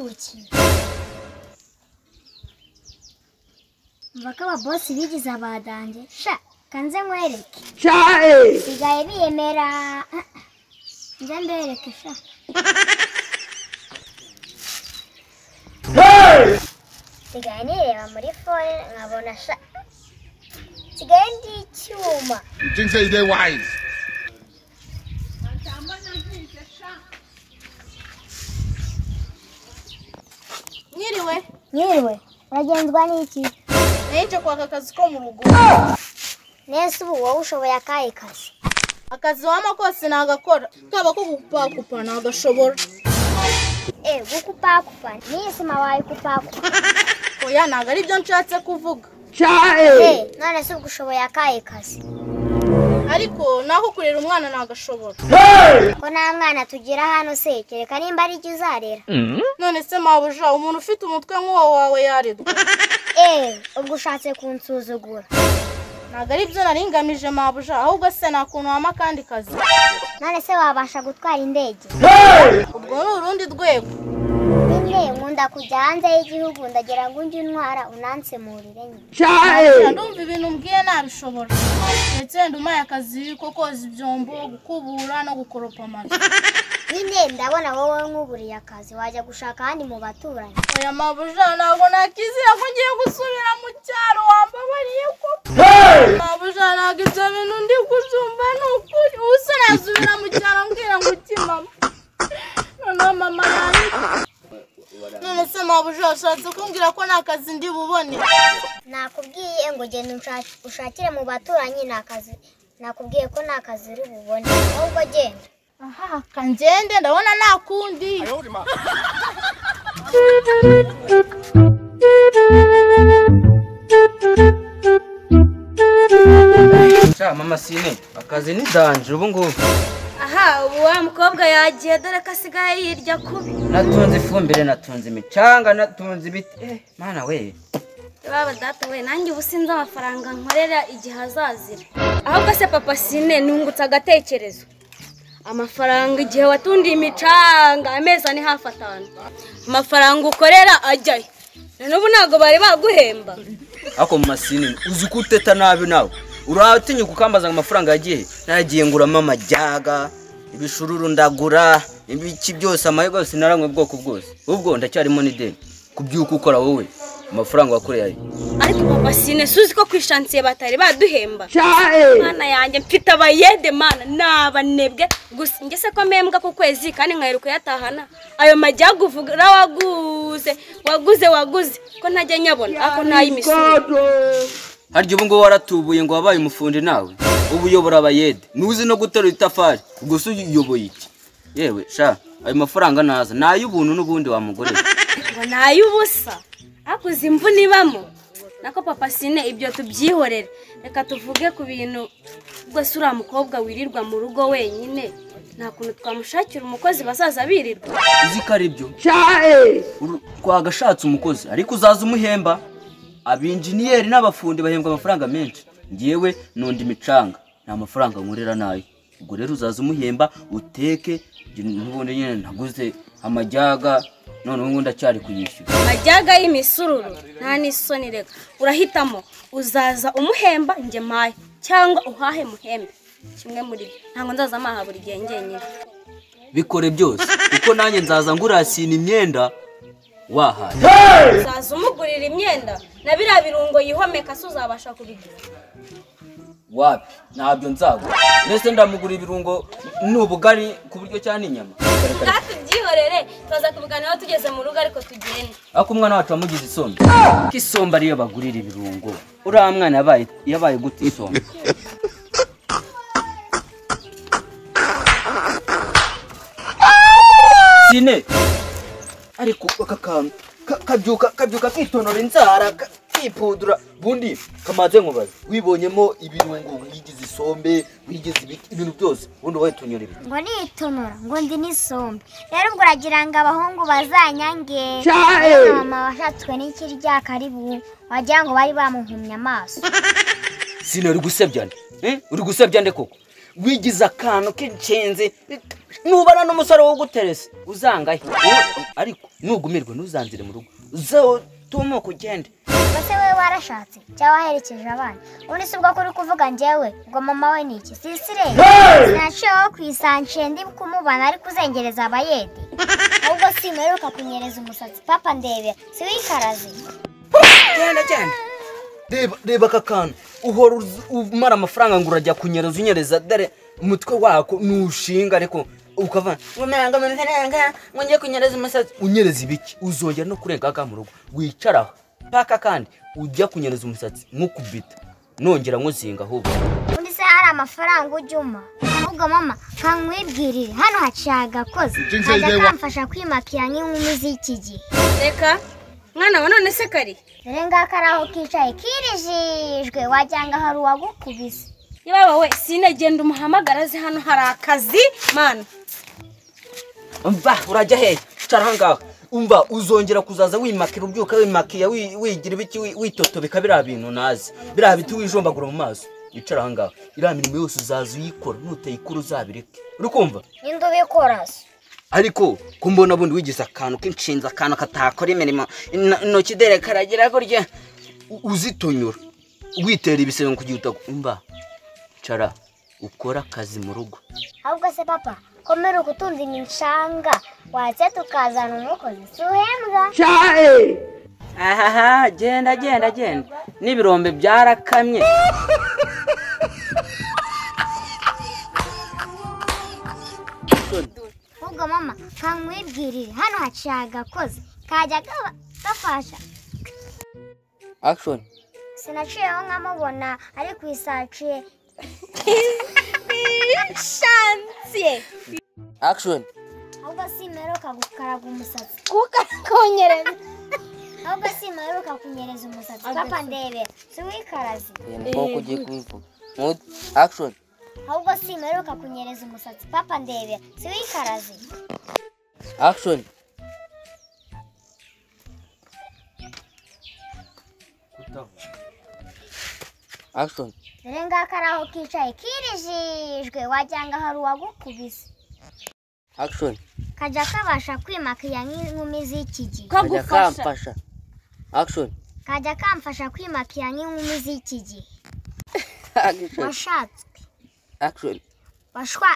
ndacyukiye Mbaka boss bigize abadanje sha kanze nkwereke sigaye biyemera nje mbereke sha sigaye nireba muri phone nkabona sha sigaye ndi icyuma You think say they wise? Nyiriwe uragenzwa n'iki Nje kwaka akazi ko mu rugo Nese ubu wowe ushoboye akahe kazi akazi wama kose nagakora kaba ko gukupakupa nagashobora gukupakupa nisima wawe kupakupa oya naga ari byo nshatse kuvuga none se ubwo ushoboye akahe kazi ariko naho kurera umwana nagashobora ko nta mwana tugira hano se kereka nimba ari cyo uzarera none se mabuja umuntu ufite umutwe nk'uwo wawe yaredwa ubwo ushatse kunsuzugura naga ari byo naringamije mabuja ahubwo se nakuntu wama kandi kazi none se wabasha gutwara indege ubwo ni urundi rwego nkunda kujya hanze y'igihugu ndagera ngo unjye untwara unansemurire nyine ndumva ibintu mbwiye nabishobora ndetse ndumaye akazi ko koza ibyombo gukubura no gukoropa amazi nyine ndabona wowe nk'uburiye akazi wajya gushaka ahandi mu baturanyi oya mabuja ntabwo nakizira ko ngiye gusubira mu cyaro wambabariye ko mabuja ntabwo ibyo bintu ndi kubyumva ni ukuri ubu se nasubira mu cyaro mbwira ngo uti mama noneho mama yanjye none se mabuja ushatse kumbwira ko nta kazi ndi bubone nakubwiye ngo genda ushakire mu baturanyi nta kazi nakubwiye ko nta kazi uri bubone ahubwo genda aha kanjende ndabona nta kundi mama Sine akazi ni danje ubu ngubu aha ubu wa mukobwa yagiye dore ko asigaye yirya kubi natunze ifumbire natunze imicanga natunze ibiti mana we baba data we nanjye ubu sinzi amafaranga nkorera igihe hazazira ahubwo se papa Sine nungutse agatekerezo amafaranga igihe watundiye imicanga amezi ane hafi 5 amafaranga ukorera ajyayo n'ubu ntago bari baguhemba ako mama Sine uzi kuteta nabi nawe uratinye kukambaza amafaranga yagiye nagiye nguramo amajyaga ibishururu ndagura ibiki byose amaye gose narangwe bwoko bwose ubwo ndacyarimo n'ideni kubyuka ukora wowe amafaranga wakoreye ariko papa Sine suzi ko kwishansiye batari baduhemba mana yanjye mfite abayede mana nabanebwe gusa ngese ko membwa ku kwezi kandi nkaheruka yatahana ayo majyaga uvuga waguze ko ntajya nyabona ako nayimisoro haryo ubu ngo waratubuye ngo wabaye umufundi nawe ubu uyobora abayede nuzi no guterura itafari gusa uyoboye iki yewe sha ayo mafaranga naza nayubuntu n'ubundi wa mugore ngo nayubusa akuze imvune ibamo nako papa Sine ibyo tubyihorere reka tuvuge ku bintu rwose uriya mukobwa wirirwa mu rugo wenyine nta kuntu twamushakira umukozi bazaza birirwa uzi ko ari byo twagashatse umukozi ariko uzaza umuhemba abinjiniyeri n'abafundi bahembwa amafaranga menshi ngewe nundi imicanga nta mafaranga nkurera nayo ubwo rero uzaza umuhemba uteke n'ubundi nyine naguze amajyaga none ubu ndacyari kuyishyura amajyaga y'imisururu nta n'isoni reka urahitamo uzaza umuhemba njye maye cyangwa uhahe muhembe kimwe muri byo ntabwo nzaza amaha buri gihe ngenyine bikore byose kuko nanjye nzaza ngurasina imyenda wahaye uzaza umugurira imyenda na biriya birungo yihomeka se uzabasha kubigira wapi ntabyo nzagura mbese ndamugura ibirungo n'ubugari ku buryo cyane inyama natwe byihorere tuza kubiganiraho tugeze mu rugo ariko tugende ako umwana wacu wamugize isombe ko isombe ariyo bagurira ibirungo uriya mwana yabaye gute isombe Sine ariko akakantu kabyuka kitonora inzara kipudura bundi kamaze nkubaza wibonyemo ibirungo wigize isombe wigize ibintu byose bundi wowe tunyura ibintu ngo nitonora ngo ndi n'isombe rero ubwo uragira ngo abahungu bazanyange mama washatswe n'ikirya karibu wagira ngo bari bamuhumye amaso Sine uri gusebya nde uri gusebya nde koko wigize akantu k'incenze nubana n'umusore wo guteresa uzangaye ariko nugumirwe ntuzanzire mu rugo uze tumo kugende. Base we warashatse cyangwa waherekeje abana ubundi si ubwo kuri kuvuga njyewe ngo mama we ni iki sisire sinashoho kwisanshe ndi kumubana ari kuzengereza abayede ahubwo simeruka kunyereza umusatsi papa ndebera si wikarazi. Genda reba kakana uhora umara amafaranga ngo urajya kunyereza unyereza dare umutwe wako nushinga ariko ukava umanga amafaranga ngo ngiye kunyereza umusatsi unyereza ibiki uzongera no kurenga mu rugo wicaraho paka kandi ujya kunyereza umusatsi nk'ukubita nongera nkuzinga ahubwo undi se hari amafaranga ujyuma ahubwo mama kankwibwirire hano haciyaga koze kajya kamfasha kwimakira nk'inkumi z'iki gihe. Reka mwana wa none se kari dore ngaka ari aho kicaye kirijijwe wajyanga hari uwagukubise. yaba we sinagenda umuhamagara azi hano hari akazi mana. umva urajya hehe cara ngaho umva uzongera kuzaza wimakira ubyuka wimakiya wigira ibiki witotobeka bira bintu nazi bira biti wijombagura mu maso icara ngaho ira mirimo yose uzaza uyikora nutayikuru uzabireke urikumva ninde ubikora ariko kumbona bundi wigize akantu k'inshinza akantu katakora imirimo intoki dere karagira gurya uzitonyura witera ibisebe kugiye umva cara ukora akazi mu rugo. ahubwo se papa komera ukutunza imishanga waze tukazana umukozi suhembwa ahaha genda n'ibirombe byarakamye. ahubwo mama kankwibwirire hano haciyaga koze kajya gafasha Action. sinaciyeho nkamubona ari kwisaciye Shansie. Action. ahubwo simeruka gukaraga umusatsi Konyereza. ahubwo simeruka kunyereza umusatsi papa ndebera si wikarazi. Mboko ugiye kubivuga. Action. ahubwo simeruka kunyereza umusatsi papa ndebera si wikarazi. Action. Action. dore ngaka ari aho kicaye kirijijwe wajyanga hari uwagukubise. Action. kajya kabasha kwimakira nk'inkumi z'iki gihe. Kajya kamfasha. Action. kajya kamfasha kwimakira nk'inkumi z'iki gihe. Action. washatswe Action. washwa